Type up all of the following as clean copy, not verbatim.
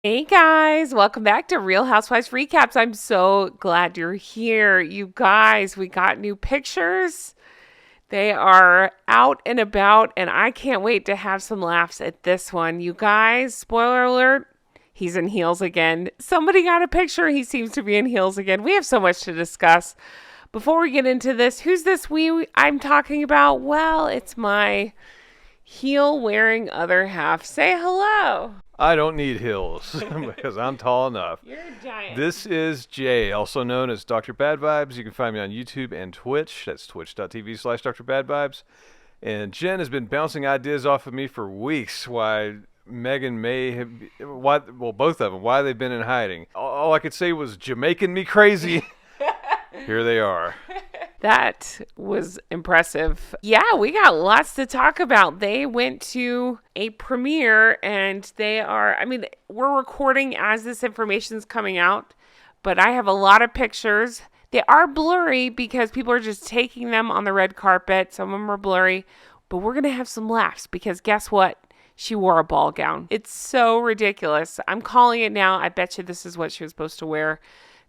Hey guys, welcome back to Real Housewives Recaps. I'm so glad you're here. You guys, we got new pictures. They are out and about, and I can't wait to have some laughs at this one. You guys, spoiler alert, he's in heels again. Somebody got a picture. He seems to be in heels again. We have so much to discuss. Before we get into this, who's this I'm talking about? Well, it's my heel-wearing other half. Say hello. I don't need hills because I'm tall enough. You're a giant. This is Jay, also known as Dr. Bad Vibes. You can find me on YouTube and Twitch. That's twitch.tv/Dr. Bad Vibes. And Jen has been bouncing ideas off of me for weeks why Meghan may have, both of them, why they've been in hiding. All I could say was Jamaican me crazy. Here they are. That was impressive. Yeah, we got lots to talk about. They went to a premiere and we're recording as this information is coming out, but I have a lot of pictures. They are blurry because people are just taking them on the red carpet. Some of them are blurry, but we're going to have some laughs because guess what? She wore a ball gown. It's so ridiculous. I'm calling it now. I bet you this is what she was supposed to wear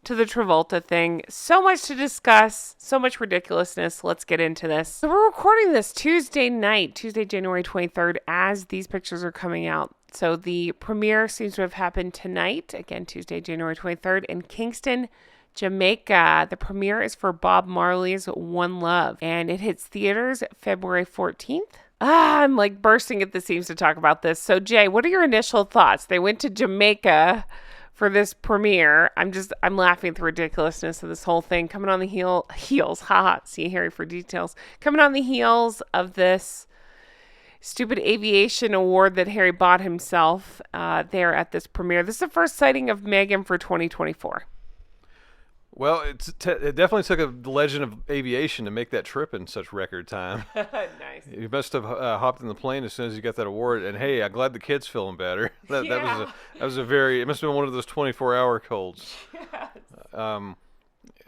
to the Travolta thing. So much to discuss, so much ridiculousness. Let's get into this. So we're recording this Tuesday night, Tuesday, January 23rd, as these pictures are coming out. So the premiere seems to have happened tonight, again, Tuesday, January 23rd, in Kingston, Jamaica. The premiere is for Bob Marley's One Love, and it hits theaters February 14th. I'm like bursting at the seams to talk about this. So Jay, what are your initial thoughts? They went to Jamaica for this premiere. I'm laughing at the ridiculousness of this whole thing. Coming on the heels, haha, see Harry for details. Coming on the heels of this stupid aviation award that Harry bought himself there at this premiere. This is the first sighting of Meghan for 2024. Well, it definitely took a legend of aviation to make that trip in such record time. Nice. You must have hopped in the plane as soon as you got that award. And hey, I'm glad the kid's feeling better. That was a very. It must have been one of those 24-hour colds. Yes.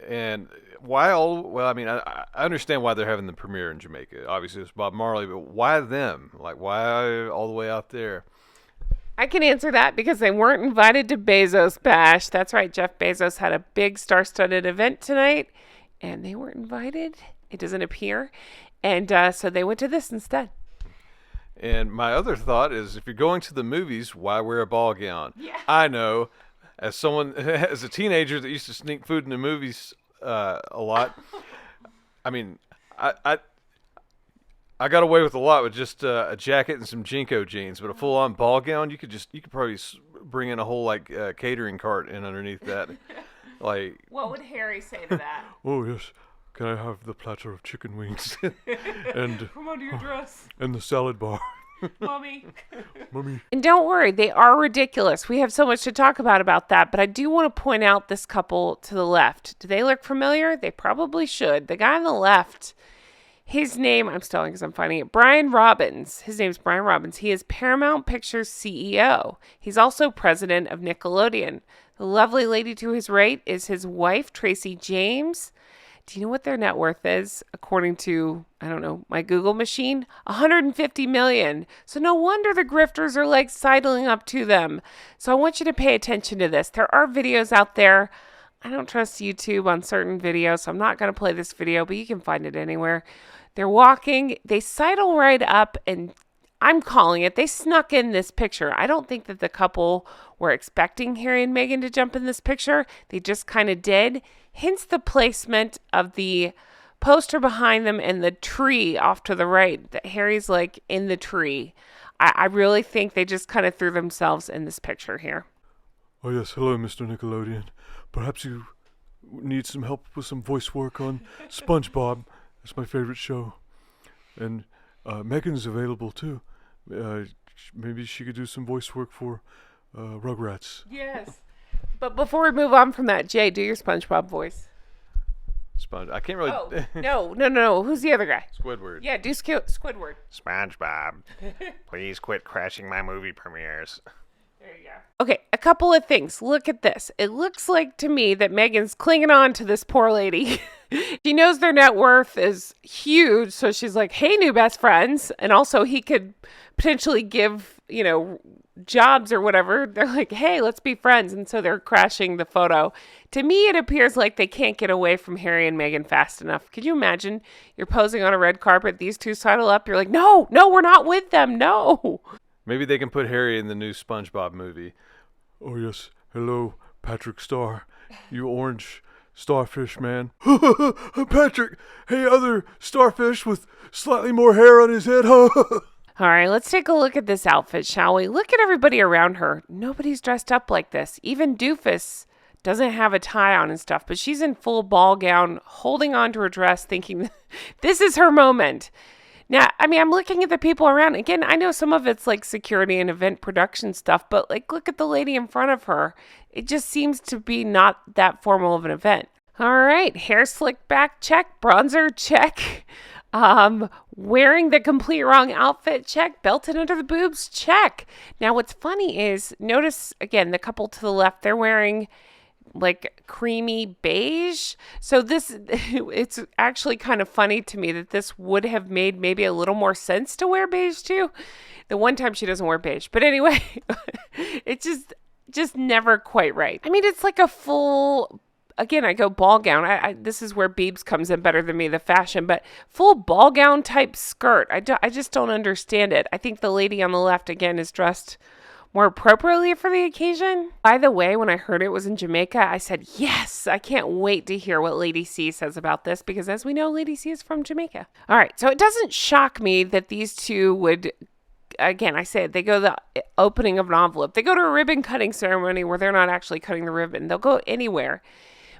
And why all? Well, I mean, I understand why they're having the premiere in Jamaica. Obviously, it's Bob Marley, but why them? Like, why all the way out there? I can answer that because they weren't invited to Bezos Bash. That's right. Jeff Bezos had a big star-studded event tonight, and they weren't invited. It doesn't appear. And so they went to this instead. And my other thought is, if you're going to the movies, why wear a ball gown? Yeah. I know, as a teenager that used to sneak food in the movies a lot. I mean, I got away with a lot with just a jacket and some Jinko jeans, but a full-on ball gown, you could probably bring in a whole catering cart in underneath that. Like, what would Harry say to that? oh yes, can I have the platter of chicken wings and Come under your dress, and the salad bar? mommy. Mommy. And don't worry, they are ridiculous. We have so much to talk about that, but I do want to point out this couple to the left. Do they look familiar? They probably should. The guy on the left, his name, I'm stalling because I'm finding it, Brian Robbins. His name's Brian Robbins. He is Paramount Pictures CEO. He's also president of Nickelodeon. The lovely lady to his right is his wife, Tracy James. Do you know what their net worth is? According to, I don't know, my Google machine, $150 million. So no wonder the grifters are sidling up to them. So I want you to pay attention to this. There are videos out there. I don't trust YouTube on certain videos, so I'm not going to play this video, but you can find it anywhere. They're walking, they sidle right up, and I'm calling it, they snuck in this picture. I don't think that the couple were expecting Harry and Meghan to jump in this picture. They just kind of did. Hence the placement of the poster behind them and the tree off to the right. That Harry's in the tree. I really think they just kind of threw themselves in this picture here. Oh yes, hello, Mr. Nickelodeon. Perhaps you need some help with some voice work on SpongeBob. That's my favorite show. And Megan's available too. Maybe she could do some voice work for Rugrats. Yes. But before we move on from that, Jay, do your SpongeBob voice. I can't really. Oh, no. Who's the other guy? Squidward. Yeah, do Squidward. SpongeBob, please quit crashing my movie premieres. There you go. Okay, a couple of things. Look at this. It looks like to me that Meghan's clinging on to this poor lady. She knows their net worth is huge, so she's like, hey, new best friends. And also he could potentially give, jobs or whatever, they're like, hey, let's be friends. And so they're crashing the photo. To me, it appears like they can't get away from Harry and Meghan fast enough. Could you imagine you're posing on a red carpet, these two sidle up, you're like, no, we're not with them, no. Maybe they can put Harry in the new SpongeBob movie. Oh, yes. Hello, Patrick Star. You orange starfish man. Patrick, hey, other starfish with slightly more hair on his head. All right, let's take a look at this outfit, shall we? Look at everybody around her. Nobody's dressed up like this. Even Doofus doesn't have a tie on and stuff, but she's in full ball gown, holding on to her dress, thinking this is her moment. Now, I mean, I'm looking at the people around. Again, I know some of it's like security and event production stuff, but like, look at the lady in front of her. It just seems to be not that formal of an event. All right, hair slicked back, check. Bronzer, check. Wearing the complete wrong outfit, check. Belted under the boobs, check. Now, what's funny is, notice, again, the couple to the left, they're wearing like creamy beige. So this, it's actually kind of funny to me that this would have made maybe a little more sense to wear beige too. The one time she doesn't wear beige. But anyway, it's just never quite right. I mean, it's like a full, again, I go ball gown. This is where Biebs comes in better than me, the fashion, but full ball gown type skirt. I just don't understand it. I think the lady on the left, again, is dressed more appropriately for the occasion. By the way, when I heard it was in Jamaica, I said, yes, I can't wait to hear what Lady C says about this, because as we know, Lady C is from Jamaica. All right, so it doesn't shock me that these two would, again, I said, they go to the opening of an envelope. They go to a ribbon cutting ceremony where they're not actually cutting the ribbon. They'll go anywhere.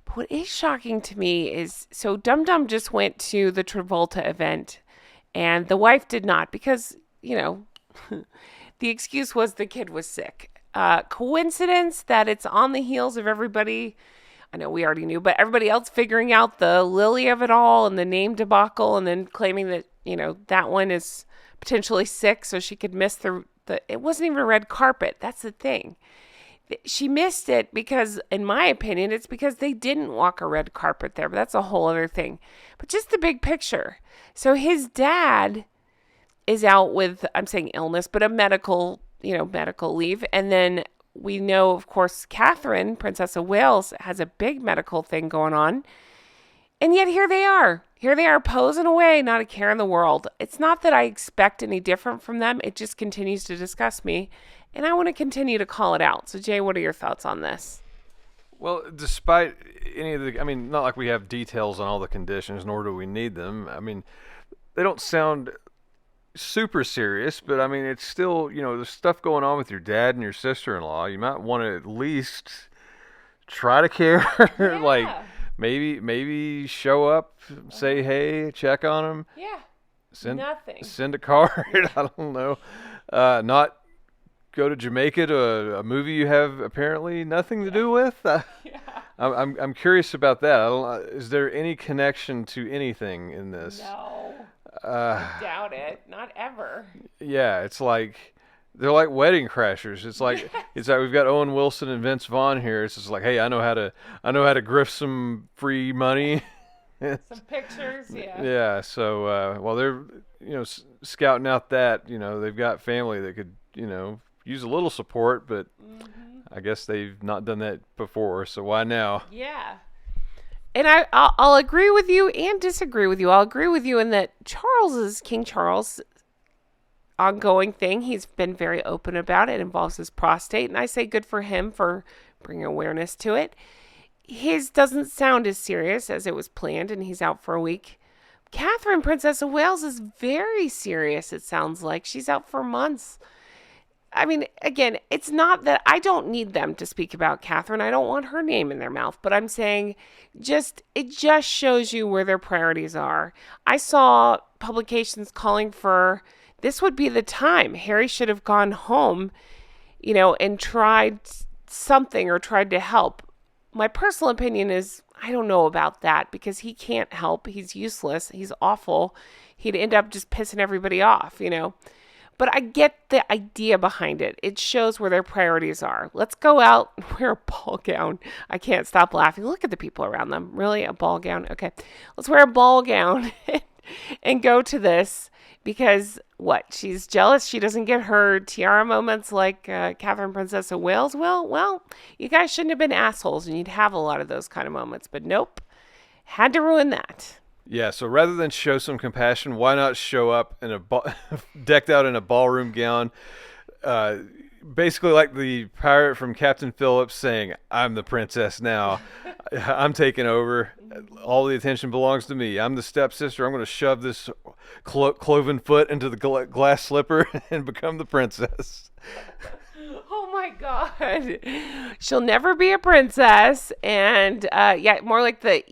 But what is shocking to me is, so Dum Dum just went to the Travolta event and the wife did not because, you know, the excuse was the kid was sick. Coincidence that it's on the heels of everybody, I know we already knew, but everybody else figuring out the Lily of it all and the name debacle and then claiming that, you know, that one is potentially sick so she could miss the it wasn't even a red carpet. That's the thing. She missed it because, in my opinion, it's because they didn't walk a red carpet there, but that's a whole other thing. But just the big picture. So his dad is out with, I'm saying illness, but a medical leave. And then we know, of course, Katherine, Princess of Wales, has a big medical thing going on. And yet here they are. Here they are posing away, not a care in the world. It's not that I expect any different from them. It just continues to disgust me. And I want to continue to call it out. So, Jay, what are your thoughts on this? Well, despite any of the, I mean, not like we have details on all the conditions, nor do we need them. I mean, they don't sound super serious, but I mean, it's still, you know, there's stuff going on with your dad and your sister-in-law. You might want to at least try to care. Yeah. Like, maybe show up, say hey, check on them. Yeah. Nothing. Send a card. I don't know. Not go to Jamaica to a movie you have apparently nothing to do with. Yeah. I'm curious about that. Is there any connection to anything in this? No. I doubt it. Not ever. Yeah, it's like they're like wedding crashers. It's like we've got Owen Wilson and Vince Vaughn here. It's just like, hey, I know how to grift some free money. Some pictures, yeah. Yeah. So while they're scouting out that, they've got family that could use a little support, but I guess they've not done that before. So why now? Yeah. And I'll agree with you and disagree with you. I'll agree with you in that King Charles' ongoing thing, he's been very open about it. It involves his prostate. And I say good for him for bringing awareness to it. His doesn't sound as serious as it was planned, and he's out for a week. Catherine, Princess of Wales, is very serious, it sounds like. She's out for months. I mean, again, it's not that I don't need them to speak about Katherine. I don't want her name in their mouth, but I'm saying it just shows you where their priorities are. I saw publications calling for this would be the time. Harry should have gone home, and tried something or tried to help. My personal opinion is I don't know about that because he can't help. He's useless. He's awful. He'd end up just pissing everybody off, But I get the idea behind it. It shows where their priorities are. Let's go out and wear a ball gown. I can't stop laughing. Look at the people around them. Really? A ball gown? Okay. Let's wear a ball gown and go to this. Because what? She's jealous she doesn't get her tiara moments like Catherine, Princess of Wales. Well, you guys shouldn't have been assholes, and you'd have a lot of those kind of moments. But nope, had to ruin that. Yeah, so rather than show some compassion, why not show up in a decked out in a ballroom gown, uh, basically like the pirate from Captain Phillips saying, "I'm the princess now. I'm taking over. All the attention belongs to me. I'm the stepsister. I'm going to shove this cloven foot into the glass slipper and become the princess." Oh my God. She'll never be a princess. And yeah, more like the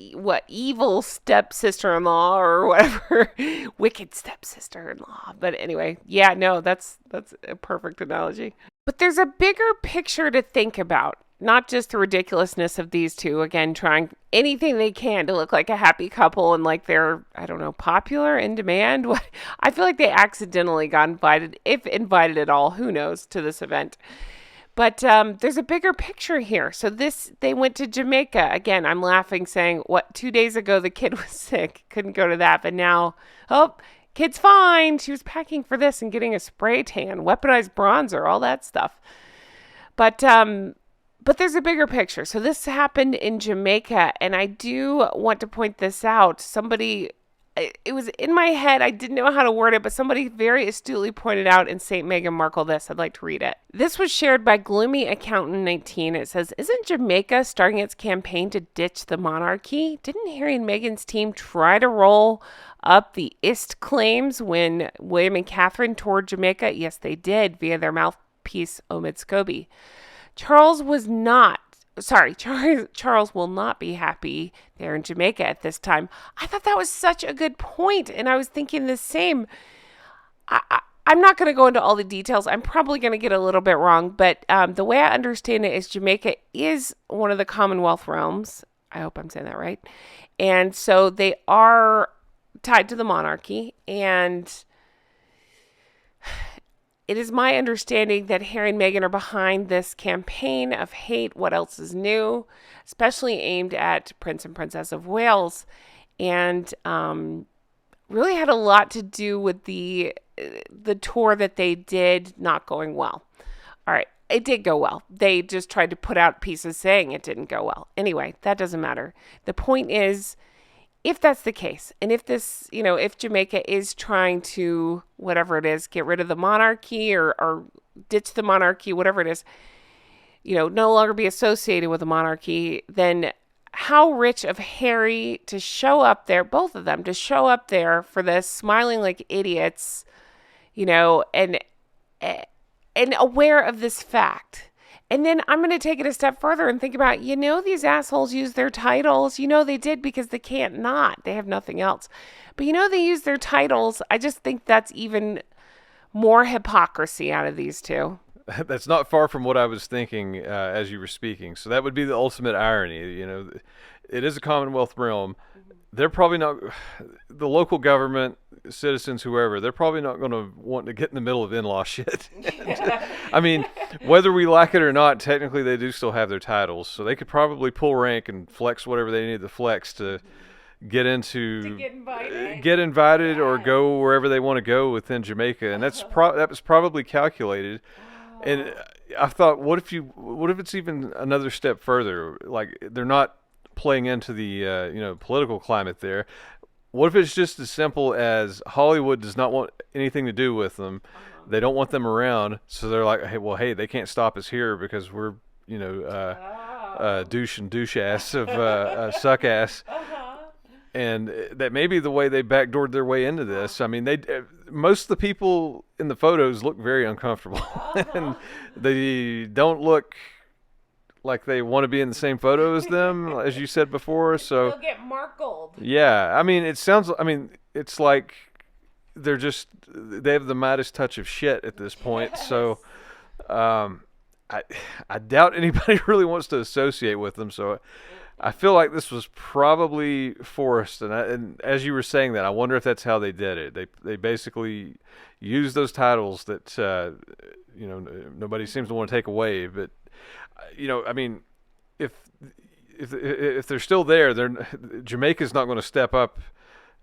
evil stepsister-in-law or whatever. Wicked stepsister-in-law. But anyway, yeah, no, that's a perfect analogy. But there's a bigger picture to think about. Not just the ridiculousness of these two, again, trying anything they can to look like a happy couple and like they're, I don't know, popular, in demand. I feel like they accidentally got invited, if invited at all, who knows, to this event. But there's a bigger picture here. So they went to Jamaica. Again, I'm laughing saying, 2 days ago the kid was sick, couldn't go to that. But now, kid's fine. She was packing for this and getting a spray tan, weaponized bronzer, all that stuff. But there's a bigger picture. So this happened in Jamaica, and I do want to point this out. It was in my head. I didn't know how to word it, but somebody very astutely pointed out in St. Meghan Markle this. I'd like to read it. This was shared by Gloomy Accountant 19. It says, "Isn't Jamaica starting its campaign to ditch the monarchy? Didn't Harry and Meghan's team try to roll up the IST claims when William and Katherine toured Jamaica? Yes, they did, via their mouthpiece, Omid Scobie. Charles will not be happy there in Jamaica at this time." I thought that was such a good point, and I was thinking the same. I'm not going to go into all the details. I'm probably going to get a little bit wrong, but the way I understand it is Jamaica is one of the Commonwealth realms. I hope I'm saying that right. And so they are tied to the monarchy, and it is my understanding that Harry and Meghan are behind this campaign of hate, what else is new, especially aimed at Prince and Princess of Wales, and really had a lot to do with the tour that they did not going well. All right, it did go well. They just tried to put out pieces saying it didn't go well. Anyway, that doesn't matter. The point is, if that's the case, and if this, if Jamaica is trying to, whatever it is, get rid of the monarchy or ditch the monarchy, whatever it is, no longer be associated with the monarchy, then how rich of Harry to show up there, both of them, to show up there for this, smiling like idiots, and aware of this fact. And then I'm going to take it a step further and think about, these assholes use their titles. They did because they can't not. They have nothing else. But they use their titles. I just think that's even more hypocrisy out of these two. That's not far from what I was thinking as you were speaking. So that would be the ultimate irony. It is a Commonwealth realm. They're probably not, the local government, citizens, whoever, they're probably not going to want to get in the middle of in-law shit. I mean, whether we like it or not, technically they do still have their titles. So they could probably pull rank and flex whatever they need to flex to get invited or go wherever they want to go within Jamaica. And that was probably calculated. And I thought, what if it's even another step further? Like, they're not playing into the political climate there. What if it's just as simple as Hollywood does not want anything to do with them? They don't want them around, so they're like, hey, they can't stop us here because we're douche and douche ass of suck ass. And that may be the way they backdoored their way into this. I mean, most of the people in the photos look very uncomfortable, and they don't look like they want to be in the same photo as them, as you said before. So they'll get markled. Yeah, I mean, it's like they have the Midas touch of shit at this point. Yes. So, I doubt anybody really wants to associate with them. So, I feel like this was probably forced. And as you were saying that, I wonder if that's how they did it. They basically used those titles that nobody seems to want to take away, but. I mean, if they're still there, Jamaica's not going to step up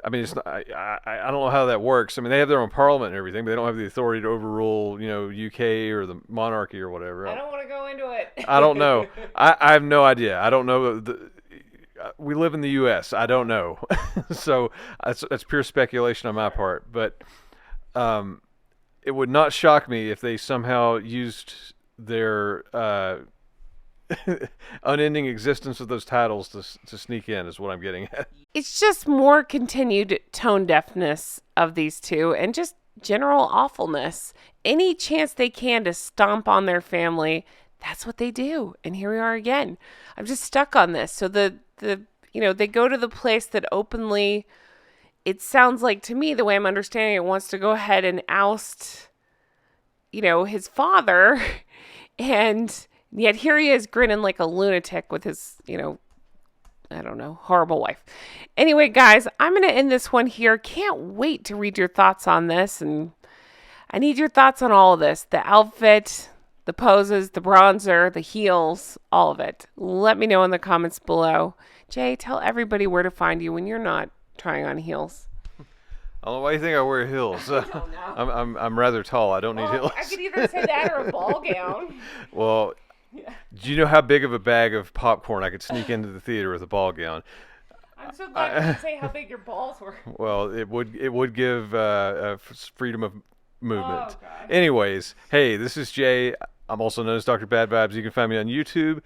I mean, it's not, I don't know how that works. I mean, they have their own parliament and everything, but they don't have the authority to overrule, UK or the monarchy or whatever. I don't want to go into it. I don't know. I have no idea. I don't know. We live in the U.S. I don't know. So that's pure speculation on my part. But it would not shock me if they somehow used their unending existence of those titles to sneak in, is what I'm getting at. It's just more continued tone deafness of these two and just general awfulness. Any chance they can to stomp on their family, that's what they do. And here we are again. I'm just stuck on this. So they go to the place that openly, it sounds like to me, the way I'm understanding it, wants to go ahead and oust, his father. And yet here he is grinning like a lunatic with his, I don't know, horrible wife. Anyway, guys, I'm going to end this one here. Can't wait to read your thoughts on this. And I need your thoughts on all of this. The outfit, the poses, the bronzer, the heels, all of it. Let me know in the comments below. Jay, tell everybody where to find you when you're not trying on heels. I don't know why you think I wear heels. I don't know. I'm rather tall. I don't need heels. I could either say that or a ball gown. Well, do you know how big of a bag of popcorn I could sneak into the theater with a ball gown? I'm so glad you say how big your balls were. Well, it would give freedom of movement. Oh, God. Anyways, hey, this is Jay. I'm also known as Dr. Bad Vibes. You can find me on YouTube,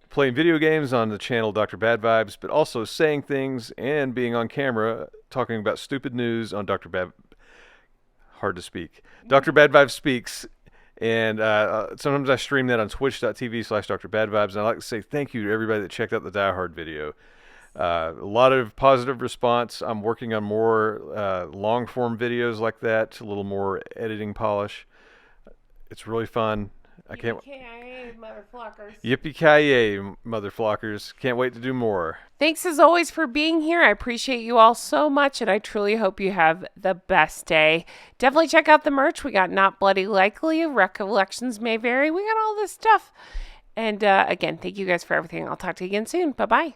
playing video games on the channel Dr. Bad Vibes, but also saying things and being on camera talking about stupid news on Dr. Bad. Hard to speak. Dr. Bad Vibes Speaks. And sometimes I stream that on twitch.tv/Dr. Bad Vibes. And I'd like to say thank you to everybody that checked out the Die Hard video. A lot of positive response. I'm working on more long form videos like that, a little more editing polish. It's really fun. I can't. Yippee-ki-yay, motherflockers. Yippee-ki-yay, motherflockers. Can't wait to do more. Thanks as always for being here. I appreciate you all so much, and I truly hope you have the best day. Definitely check out the merch. We got Not Bloody Likely, Recollections May Vary. We got all this stuff. And again, thank you guys for everything. I'll talk to you again soon. Bye-bye.